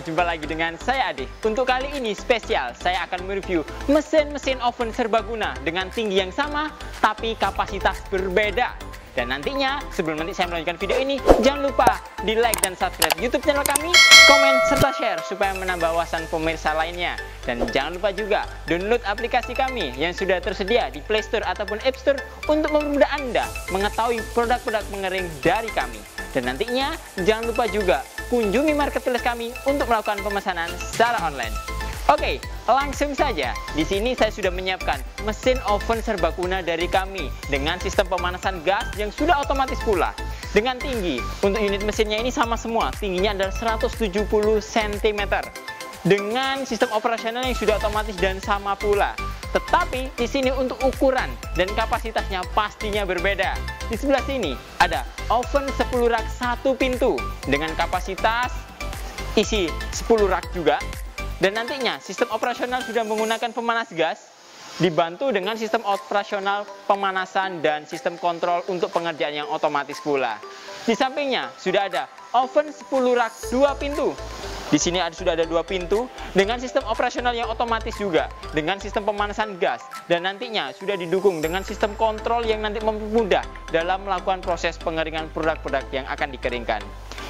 jumpa lagi dengan saya Ade. Untuk kali ini spesial, saya akan mereview mesin-mesin oven serbaguna dengan tinggi yang sama, tapi kapasitas berbeda. Dan nantinya, sebelum nanti saya melanjutkan video ini, jangan lupa di like dan subscribe YouTube channel kami, komen, serta share supaya menambah wawasan pemirsa lainnya. Dan jangan lupa juga download aplikasi kami yang sudah tersedia di Play Store ataupun App Store untuk mempermudah Anda mengetahui produk-produk pengering dari kami. Dan nantinya, jangan lupa juga kunjungi marketplace kami untuk melakukan pemesanan secara online. Oke, langsung saja. Di sini saya sudah menyiapkan mesin oven serbaguna dari kami dengan sistem pemanasan gas yang sudah otomatis pula. Dengan tinggi, untuk unit mesinnya ini sama semua, tingginya adalah 170 cm. Dengan sistem operasional yang sudah otomatis dan sama pula. Tetapi di sini untuk ukuran dan kapasitasnya pastinya berbeda. Di sebelah sini ada oven 10 rak 1 pintu dengan kapasitas isi 10 rak juga. Dan nantinya sistem operasional sudah menggunakan pemanas gas dibantu dengan sistem operasional pemanasan dan sistem kontrol untuk pengerjaan yang otomatis pula. Di sampingnya sudah ada oven 10 rak 2 pintu. Di sini sudah ada 2 pintu dengan sistem operasional yang otomatis juga, dengan sistem pemanasan gas, dan nantinya sudah didukung dengan sistem kontrol yang nanti mempermudah dalam melakukan proses pengeringan produk-produk yang akan dikeringkan.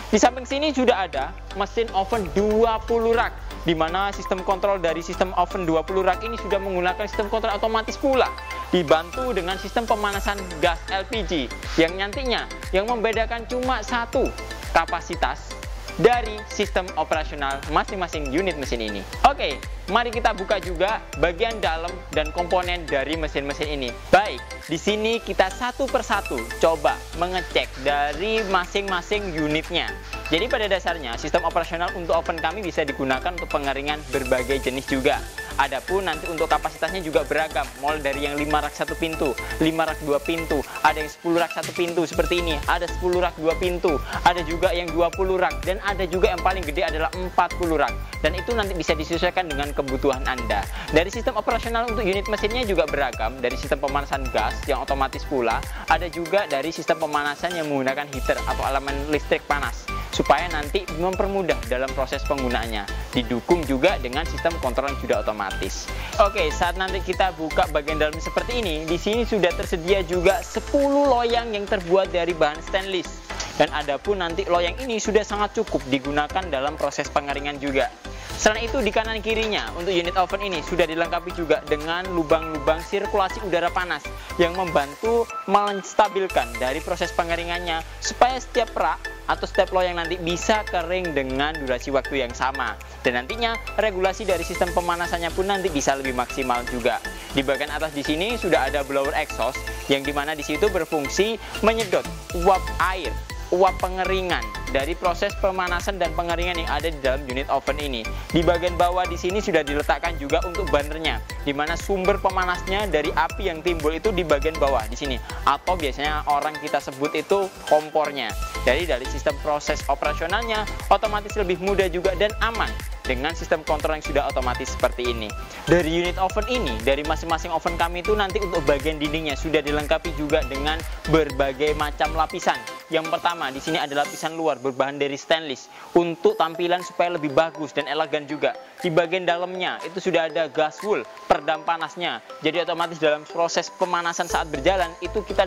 Di samping sini sudah ada mesin oven 20 rak, di mana sistem kontrol dari sistem oven 20 rak ini sudah menggunakan sistem kontrol otomatis pula, dibantu dengan sistem pemanasan gas LPG yang nantinya yang membedakan cuma satu kapasitas dari sistem operasional masing-masing unit mesin ini. Oke, mari kita buka juga bagian dalam dan komponen dari mesin-mesin ini. Baik, di sini kita satu persatu coba mengecek dari masing-masing unitnya. Jadi pada dasarnya sistem operasional untuk oven kami bisa digunakan untuk pengeringan berbagai jenis juga. Adapun nanti untuk kapasitasnya juga beragam, mulai dari yang 5 rak 1 pintu, 5 rak 2 pintu, ada yang 10 rak 1 pintu seperti ini, ada 10 rak 2 pintu, ada juga yang 20 rak, dan ada juga yang paling gede adalah 40 rak. Dan itu nanti bisa disesuaikan dengan kebutuhan Anda. Dari sistem operasional untuk unit mesinnya juga beragam, dari sistem pemanasan gas yang otomatis pula, ada juga dari sistem pemanasan yang menggunakan heater atau elemen listrik panas, supaya nanti mempermudah dalam proses penggunaannya. Didukung juga dengan sistem kontrol yang sudah otomatis. Oke, saat nanti kita buka bagian dalam seperti ini, di sini sudah tersedia juga 10 loyang yang terbuat dari bahan stainless. Dan adapun nanti loyang ini sudah sangat cukup digunakan dalam proses pengeringan juga. Selain itu di kanan kirinya untuk unit oven ini sudah dilengkapi juga dengan lubang-lubang sirkulasi udara panas yang membantu menstabilkan dari proses pengeringannya supaya setiap rak atau setiap loyang nanti bisa kering dengan durasi waktu yang sama. Dan nantinya regulasi dari sistem pemanasannya pun nanti bisa lebih maksimal juga. Di bagian atas di sini sudah ada blower exhaust yang dimana di situ berfungsi menyedot uap air, uap pengeringan dari proses pemanasan dan pengeringan yang ada di dalam unit oven ini. Di bagian bawah di sini sudah diletakkan juga untuk burnernya, di mana sumber pemanasnya dari api yang timbul itu di bagian bawah di sini, atau biasanya orang kita sebut itu kompornya. Jadi dari sistem proses operasionalnya otomatis lebih mudah juga dan aman dengan sistem kontrol yang sudah otomatis seperti ini. Dari unit oven ini, dari masing-masing oven kami itu nanti untuk bagian dindingnya sudah dilengkapi juga dengan berbagai macam lapisan. Yang pertama di sini ada lapisan luar berbahan dari stainless untuk tampilan supaya lebih bagus dan elegan juga. Di bagian dalamnya itu sudah ada gas wool peredam panasnya. Jadi otomatis dalam proses pemanasan saat berjalan itu kita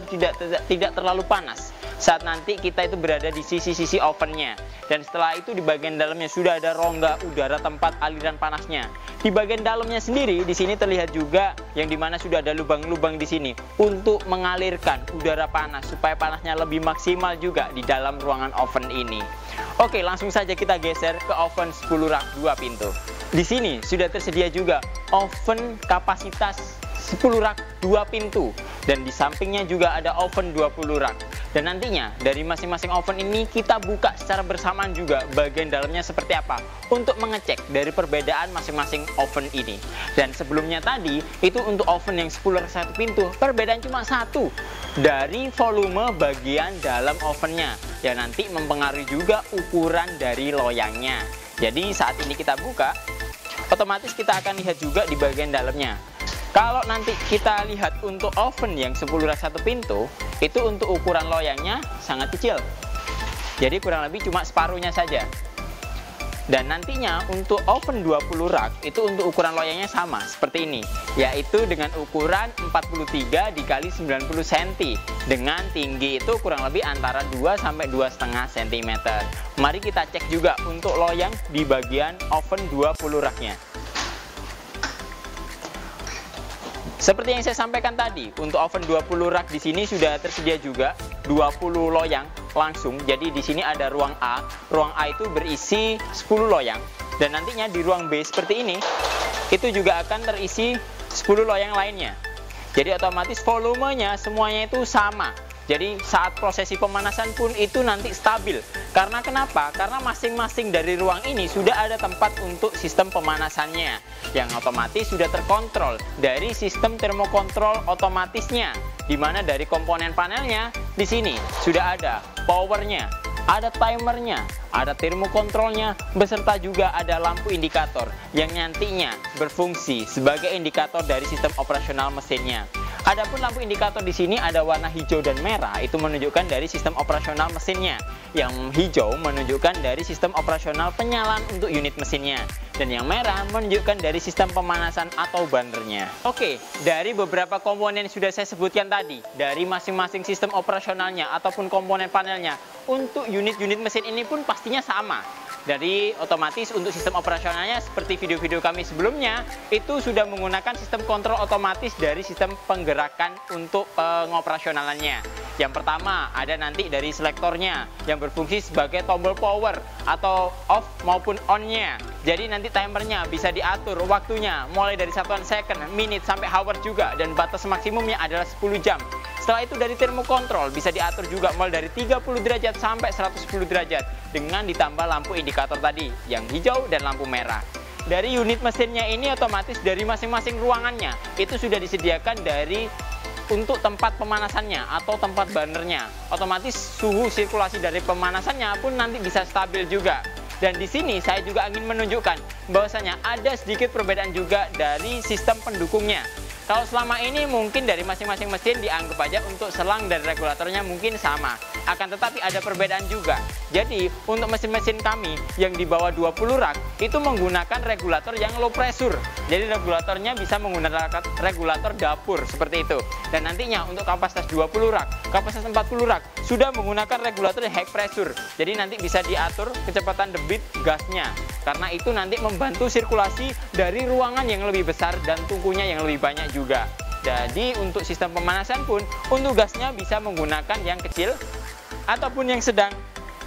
tidak terlalu panas saat nanti kita itu berada di sisi-sisi ovennya. Dan setelah itu di bagian dalamnya sudah ada rongga udara tempat aliran panasnya. Di bagian dalamnya sendiri di sini terlihat juga yang dimana sudah ada lubang-lubang di sini untuk mengalirkan udara panas supaya panasnya lebih maksimal juga di dalam ruangan oven ini. Oke, langsung saja kita geser ke oven 10 rak 2 pintu. Di sini sudah tersedia juga oven kapasitas 10 rak 2 pintu, dan di sampingnya juga ada oven 20 rak. Dan nantinya dari masing-masing oven ini kita buka secara bersamaan juga bagian dalamnya seperti apa untuk mengecek dari perbedaan masing-masing oven ini. Dan sebelumnya tadi itu untuk oven yang 10 rak 1 pintu, perbedaan cuma satu dari volume bagian dalam ovennya yang nanti mempengaruhi juga ukuran dari loyangnya. Jadi saat ini kita buka, otomatis kita akan lihat juga di bagian dalamnya. Kalau nanti kita lihat untuk oven yang 10 rak 1 pintu, itu untuk ukuran loyangnya sangat kecil. Jadi kurang lebih cuma separuhnya saja. Dan nantinya untuk oven 20 rak itu untuk ukuran loyangnya sama seperti ini, yaitu dengan ukuran 43 dikali 90 cm dengan tinggi itu kurang lebih antara 2 sampai 2,5 cm. Mari kita cek juga untuk loyang di bagian oven 20 raknya. Seperti yang saya sampaikan tadi, untuk oven 20 rak di sini sudah tersedia juga 20 loyang langsung. Jadi di sini ada ruang A. Ruang A itu berisi 10 loyang, dan nantinya di ruang B seperti ini itu juga akan terisi 10 loyang lainnya. Jadi otomatis volumenya semuanya itu sama. Jadi saat prosesi pemanasan pun itu nanti stabil. Karena kenapa? Karena masing-masing dari ruang ini sudah ada tempat untuk sistem pemanasannya, yang otomatis sudah terkontrol dari sistem termokontrol otomatisnya, di mana dari komponen panelnya di sini sudah ada powernya, ada timernya, ada termokontrolnya, beserta juga ada lampu indikator yang nantinya berfungsi sebagai indikator dari sistem operasional mesinnya. Adapun lampu indikator di sini ada warna hijau dan merah, itu menunjukkan dari sistem operasional mesinnya. Yang hijau menunjukkan dari sistem operasional penyalaan untuk unit mesinnya, dan yang merah menunjukkan dari sistem pemanasan atau burnernya. Oke, dari beberapa komponen yang sudah saya sebutkan tadi, dari masing-masing sistem operasionalnya ataupun komponen panelnya, untuk unit-unit mesin ini pun pastinya sama. Dari otomatis untuk sistem operasionalnya seperti video-video kami sebelumnya, itu sudah menggunakan sistem kontrol otomatis dari sistem penggerakan untuk pengoperasionalannya. Yang pertama ada nanti dari selektornya yang berfungsi sebagai tombol power atau off maupun on-nya. Jadi nanti timernya bisa diatur waktunya mulai dari satuan second, menit sampai hour juga, dan batas maksimumnya adalah 10 jam. Setelah itu dari termokontrol bisa diatur juga mulai dari 30 derajat sampai 110 derajat dengan ditambah lampu indikator tadi yang hijau dan lampu merah. Dari unit mesinnya ini otomatis dari masing-masing ruangannya itu sudah disediakan dari untuk tempat pemanasannya atau tempat burnernya. Otomatis suhu sirkulasi dari pemanasannya pun nanti bisa stabil juga. Dan di sini saya juga ingin menunjukkan bahwasanya ada sedikit perbedaan juga dari sistem pendukungnya. Kalau selama ini mungkin dari masing-masing mesin dianggap aja untuk selang dan regulatornya mungkin sama. Akan tetapi ada perbedaan juga. Jadi untuk mesin-mesin kami yang di bawah 20 rak itu menggunakan regulator yang low pressure. Jadi regulatornya bisa menggunakan regulator dapur seperti itu. Dan nantinya untuk kapasitas 20 rak, kapasitas 40 rak sudah menggunakan regulator high pressure. Jadi nanti bisa diatur kecepatan debit gasnya. Karena itu nanti membantu sirkulasi dari ruangan yang lebih besar dan tungkunya yang lebih banyak juga. Jadi untuk sistem pemanasan pun untuk gasnya bisa menggunakan yang kecil ataupun yang sedang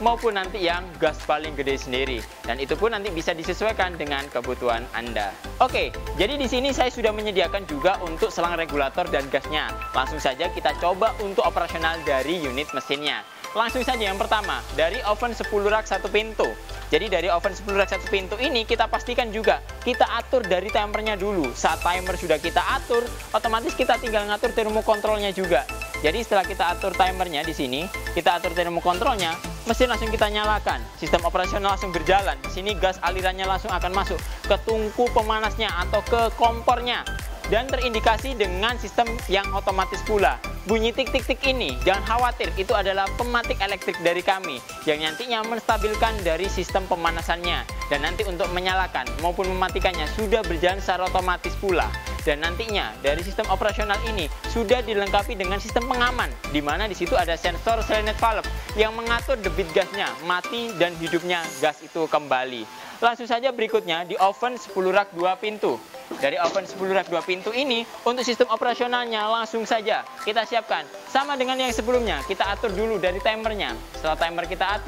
maupun nanti yang gas paling gede sendiri, dan itu pun nanti bisa disesuaikan dengan kebutuhan Anda. Oke, jadi di sini saya sudah menyediakan juga untuk selang regulator dan gasnya. Langsung saja kita coba untuk operasional dari unit mesinnya. Langsung saja yang pertama dari oven 10 rak 1 pintu. Jadi dari oven 10 rak 1 pintu ini kita pastikan juga kita atur dari timernya dulu. Saat timer sudah kita atur, otomatis kita tinggal ngatur termokontrolnya juga. Jadi setelah kita atur timernya di sini, kita atur termokontrolnya, mesin langsung kita nyalakan. Sistem operasional langsung berjalan. Di sini gas alirannya langsung akan masuk ke tungku pemanasnya atau ke kompornya. Dan terindikasi dengan sistem yang otomatis pula. Bunyi tik-tik-tik ini, jangan khawatir, itu adalah pematik elektrik dari kami yang nantinya menstabilkan dari sistem pemanasannya. Dan nanti untuk menyalakan maupun mematikannya sudah berjalan secara otomatis pula. Dan nantinya dari sistem operasional ini sudah dilengkapi dengan sistem pengaman, di mana di situ ada sensor selenet valve yang mengatur debit gasnya, mati dan hidupnya gas itu kembali. Langsung saja berikutnya di oven 10 rak 2 pintu. Dari oven 10 rak 2 pintu ini untuk sistem operasionalnya langsung saja kita siapkan sama dengan yang sebelumnya. Kita atur dulu dari timernya. Setelah timer kita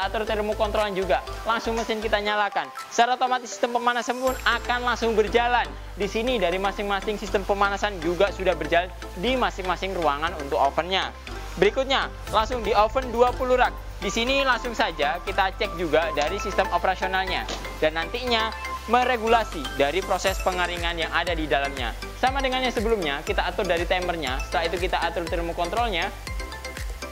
atur termokontrolan juga. Langsung mesin kita nyalakan. Secara otomatis sistem pemanasan pun akan langsung berjalan. Di sini dari masing-masing sistem pemanasan juga sudah berjalan di masing-masing ruangan untuk ovennya. Berikutnya langsung di oven 20 rak. Di sini langsung saja kita cek juga dari sistem operasionalnya dan nantinya meregulasi dari proses pengaringan yang ada di dalamnya. Sama dengan yang sebelumnya, kita atur dari timernya, setelah itu kita atur termokontrolnya.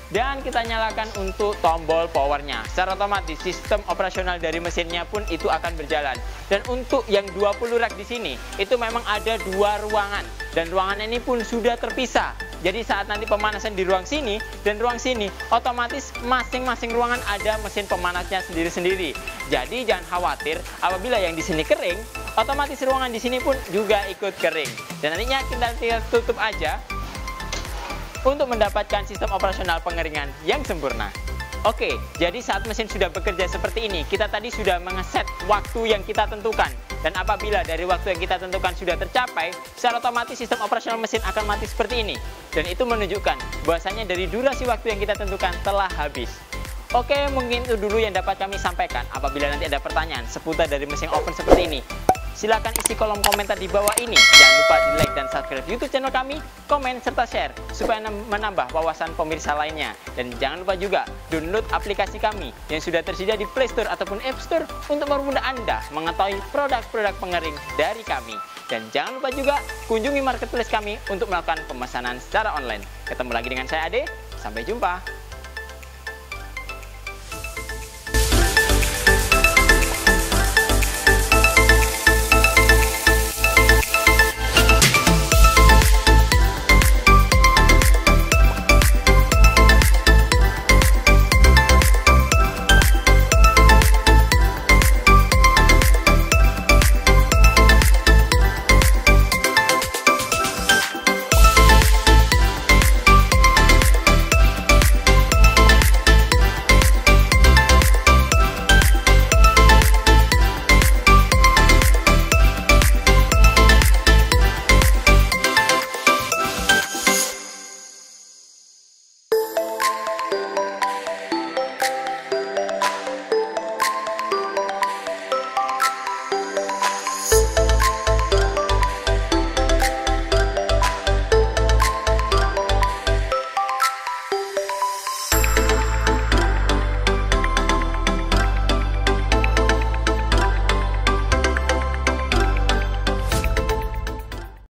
Dan kita nyalakan untuk tombol powernya. Secara otomatis sistem operasional dari mesinnya pun itu akan berjalan. Dan untuk yang 20 rak di sini itu memang ada 2 ruangan, dan ruangan ini pun sudah terpisah. Jadi saat nanti pemanasan di ruang sini dan ruang sini, otomatis masing-masing ruangan ada mesin pemanasnya sendiri-sendiri. Jadi jangan khawatir apabila yang di sini kering, otomatis ruangan di sini pun juga ikut kering. Dan nantinya kita tinggal tutup aja untuk mendapatkan sistem operasional pengeringan yang sempurna. Oke, jadi saat mesin sudah bekerja seperti ini, kita tadi sudah mengeset waktu yang kita tentukan. Dan apabila dari waktu yang kita tentukan sudah tercapai, secara otomatis sistem operasional mesin akan mati seperti ini. Dan itu menunjukkan bahwasanya dari durasi waktu yang kita tentukan telah habis. Oke, mungkin itu dulu yang dapat kami sampaikan. Apabila nanti ada pertanyaan seputar dari mesin oven seperti ini, silakan isi kolom komentar di bawah ini. Jangan lupa di like dan subscribe YouTube channel kami, komen serta share supaya menambah wawasan pemirsa lainnya. Dan jangan lupa juga download aplikasi kami yang sudah tersedia di Play Store ataupun App Store untuk mempermudah Anda mengetahui produk-produk pengering dari kami. Dan jangan lupa juga kunjungi marketplace kami untuk melakukan pemesanan secara online. Ketemu lagi dengan saya Ade, sampai jumpa.